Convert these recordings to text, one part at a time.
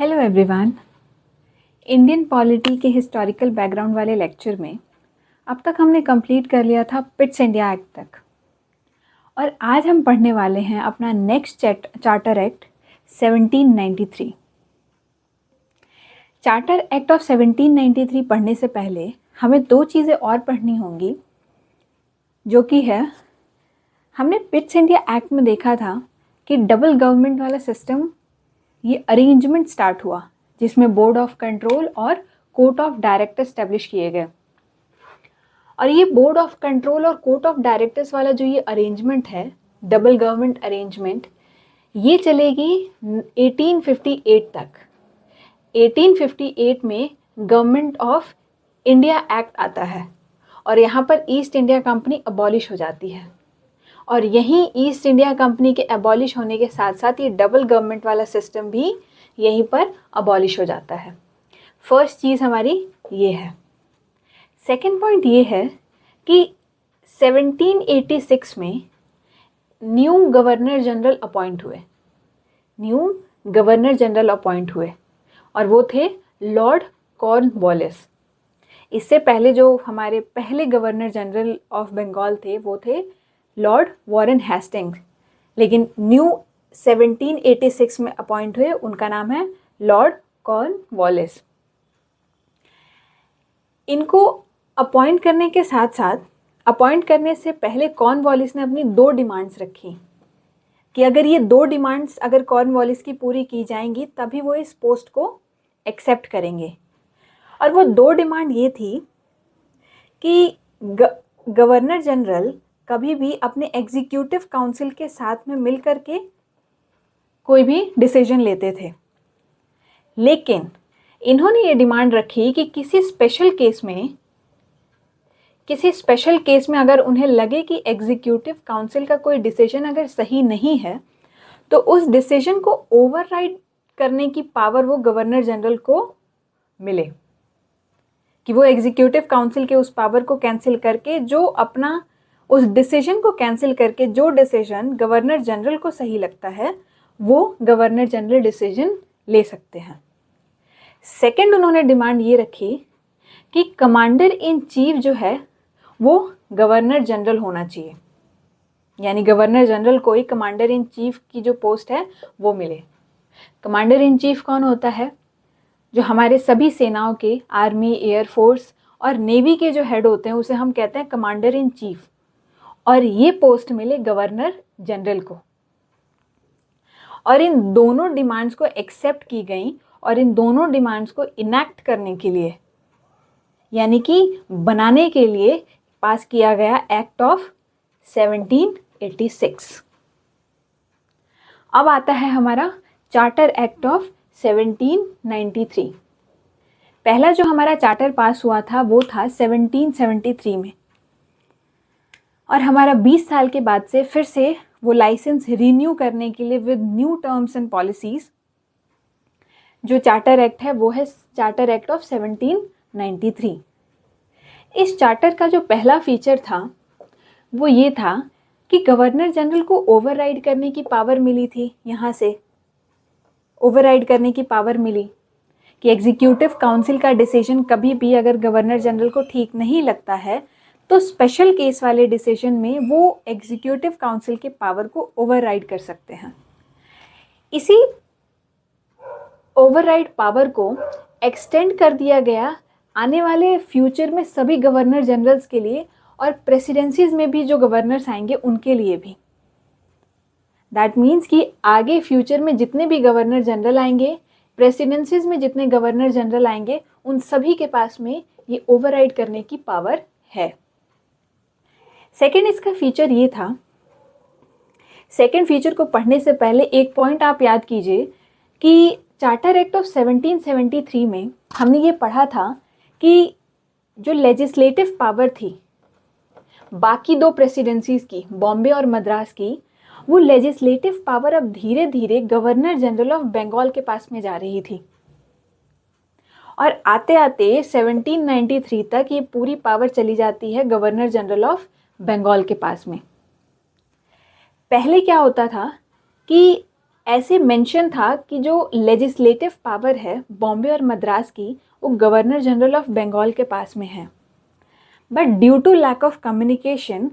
Hello everyone. Indian polity के historical background वाले lecture में अब तक हमने कंप्लीट कर लिया था पिट्स इंडिया एक्ट तक, और आज हम पढ़ने वाले हैं अपना next charter act 1793। Charter act of 1793 पढ़ने से पहले हमें दो चीज़ें और पढ़नी होंगी, जो कि है हमने पिट्स इंडिया एक्ट में देखा था कि डबल गवर्नमेंट वाला सिस्टम ये अरेंजमेंट स्टार्ट हुआ, जिसमें बोर्ड ऑफ कंट्रोल और कोर्ट ऑफ डायरेक्टर स्टैब्लिश किए गए। और ये बोर्ड ऑफ कंट्रोल और कोर्ट ऑफ डायरेक्टर्स वाला जो ये अरेंजमेंट है, डबल गवर्नमेंट अरेंजमेंट, ये चलेगी 1858 तक। 1858 में गवर्नमेंट ऑफ इंडिया एक्ट आता है और यहाँ पर ईस्ट इंडिया कंपनी अबॉलिश हो जाती है। और यहीं ईस्ट इंडिया कंपनी के अबॉलिश होने के साथ साथ ये डबल गवर्नमेंट वाला सिस्टम भी यहीं पर अबॉलिश हो जाता है। फर्स्ट चीज़ हमारी ये है। सेकंड पॉइंट ये है कि 1786 में न्यू गवर्नर जनरल अपॉइंट हुए और वो थे लॉर्ड कॉर्नवालिस। इससे पहले जो हमारे पहले गवर्नर जनरल ऑफ बंगाल थे वो थे लॉर्ड वॉरेन हेस्टिंग्स, लेकिन न्यू 1786 में अपॉइंट हुए, उनका नाम है लॉर्ड कॉर्नवालिस। इनको अपॉइंट करने के साथ साथ अपॉइंट करने से पहले कॉर्नवालिस ने अपनी दो डिमांड्स रखी कि अगर ये दो डिमांड्स अगर कॉर्नवालिस की पूरी की जाएंगी तभी वो इस पोस्ट को एक्सेप्ट करेंगे। और वो दो डिमांड ये थी कि गवर्नर जनरल कभी भी अपने एग्जीक्यूटिव काउंसिल के साथ में मिल करके कोई भी डिसीजन लेते थे, लेकिन इन्होंने ये डिमांड रखी कि किसी स्पेशल केस में अगर उन्हें लगे कि एग्जीक्यूटिव काउंसिल का कोई डिसीजन अगर सही नहीं है तो उस डिसीजन को ओवरराइड करने की पावर वो गवर्नर जनरल को मिले, कि वो एग्जीक्यूटिव काउंसिल के उस पावर को कैंसिल करके उस डिसीजन को कैंसिल करके जो डिसीजन गवर्नर जनरल को सही लगता है वो गवर्नर जनरल डिसीजन ले सकते हैं। सेकंड, उन्होंने डिमांड ये रखी कि कमांडर इन चीफ जो है वो गवर्नर जनरल होना चाहिए, यानी गवर्नर जनरल को ही कमांडर इन चीफ की जो पोस्ट है वो मिले। कमांडर इन चीफ कौन होता है? जो हमारे सभी सेनाओं के, आर्मी, एयरफोर्स और नेवी के जो हेड होते हैं उसे हम कहते हैं कमांडर इन चीफ, और ये पोस्ट मिले गवर्नर जनरल को। और इन दोनों डिमांड्स को एक्सेप्ट की गई और इन दोनों डिमांड्स को इनैक्ट करने के लिए, यानी कि बनाने के लिए, पास किया गया एक्ट ऑफ 1786। अब आता है हमारा चार्टर एक्ट ऑफ 1793। पहला जो हमारा चार्टर पास हुआ था वो था 1773 में, और हमारा 20 साल के बाद से फिर से वो लाइसेंस रिन्यू करने के लिए with new terms and policies जो चार्टर एक्ट है वो है चार्टर एक्ट ऑफ 1793। इस चार्टर का जो पहला फीचर था वो ये था कि गवर्नर जनरल को ओवरराइड करने की पावर मिली थी। यहाँ से ओवरराइड करने की पावर मिली कि एग्जीक्यूटिव काउंसिल का डिसीजन कभी भी अगर गवर्नर जनरल को ठीक नहीं लगता है तो स्पेशल केस वाले डिसीजन में वो एग्जीक्यूटिव काउंसिल के पावर को ओवरराइड कर सकते हैं। इसी ओवरराइड पावर को एक्सटेंड कर दिया गया आने वाले फ्यूचर में सभी गवर्नर जनरल्स के लिए, और प्रेसिडेंसीज में भी जो गवर्नर्स आएंगे उनके लिए भी। दैट मीन्स कि आगे फ्यूचर में जितने भी गवर्नर जनरल आएंगे, प्रेसिडेंसीज में जितने गवर्नर जनरल आएंगे, उन सभी के पास में ये ओवरराइड करने की पावर है। सेकेंड, इसका फीचर ये था, सेकेंड फीचर को पढ़ने से पहले एक पॉइंट आप याद कीजिए कि चार्टर एक्ट ऑफ 1773 में हमने ये पढ़ा था कि जो लेजिस्लेटिव पावर थी बाकी दो प्रेसिडेंसीज की, बॉम्बे और मद्रास की, वो लेजिस्लेटिव पावर अब धीरे धीरे गवर्नर जनरल ऑफ बंगाल के पास में जा रही थी, और आते आते 1793 तक ये पूरी पावर चली जाती है गवर्नर जनरल ऑफ बंगाल के पास में। पहले क्या होता था कि ऐसे मेंशन था कि जो लेजिस्लेटिव पावर है बॉम्बे और मद्रास की, वो गवर्नर जनरल ऑफ बंगाल के पास में है। But due to lack of communication,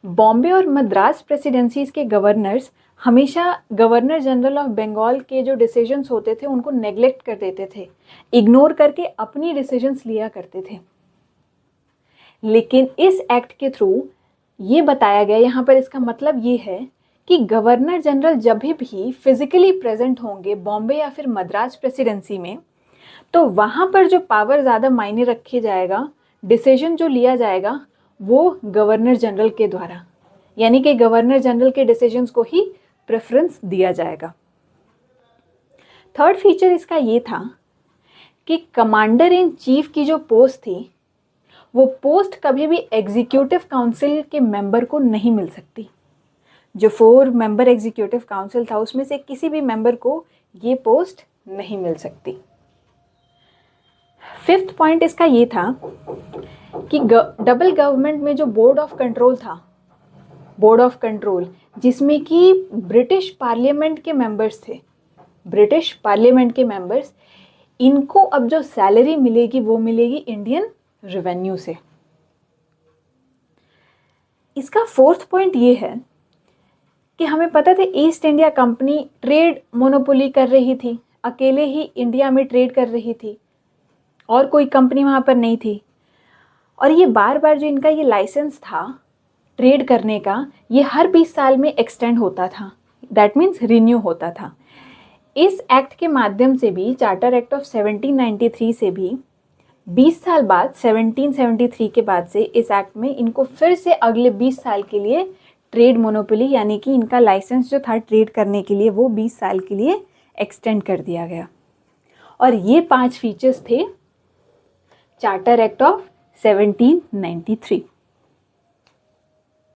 Bombay और मद्रास प्रेसिडेंसीज के गवर्नर्स हमेशा गवर्नर जनरल ऑफ बंगाल के जो डिसीजंस होते थे उनको नेग्लेक्ट कर देते थे, इग्नोर करके अपनी डिसीजंस लिया करते थे। लेकिन इस एक्ट के थ्रू ये बताया गया, यहाँ पर इसका मतलब ये है कि गवर्नर जनरल जब भी फिजिकली प्रेजेंट होंगे बॉम्बे या फिर मद्रास प्रेसिडेंसी में, तो वहाँ पर जो पावर ज़्यादा मायने रखे जाएगा, डिसीजन जो लिया जाएगा वो गवर्नर जनरल के द्वारा, यानी कि गवर्नर जनरल के डिसीजंस को ही प्रेफरेंस दिया जाएगा। थर्ड फीचर इसका ये था कि कमांडर इन चीफ की जो पोस्ट थी, वो पोस्ट कभी भी एग्जीक्यूटिव काउंसिल के मेंबर को नहीं मिल सकती। जो 4 मेंबर एग्जीक्यूटिव काउंसिल था उसमें से किसी भी मेंबर को ये पोस्ट नहीं मिल सकती। फिफ्थ पॉइंट इसका ये था कि डबल गवर्नमेंट में जो बोर्ड ऑफ कंट्रोल था, बोर्ड ऑफ कंट्रोल जिसमें कि ब्रिटिश पार्लियामेंट के मेंबर्स थे, ब्रिटिश पार्लियामेंट के मेंबर्स, इनको अब जो सैलरी मिलेगी वो मिलेगी इंडियन रेवेन्यू से। इसका फोर्थ पॉइंट ये है कि हमें पता था east India company trade monopoly कर रही थी, अकेले ही इंडिया में ट्रेड कर रही थी और कोई कंपनी वहाँ पर नहीं थी। और ये बार बार जो इनका ये लाइसेंस था ट्रेड करने का, ये हर 20 साल में एक्सटेंड होता था, दैट मीन्स रिन्यू होता था। इस एक्ट के माध्यम से भी, चार्टर एक्ट ऑफ 1793 से भी 20 साल बाद 1773 के बाद से इस एक्ट में इनको फिर से अगले 20 साल के लिए ट्रेड मोनोपोली, यानी कि इनका लाइसेंस जो था ट्रेड करने के लिए वो 20 साल के लिए एक्सटेंड कर दिया गया। और ये 5 फीचर्स थे चार्टर एक्ट ऑफ 1793।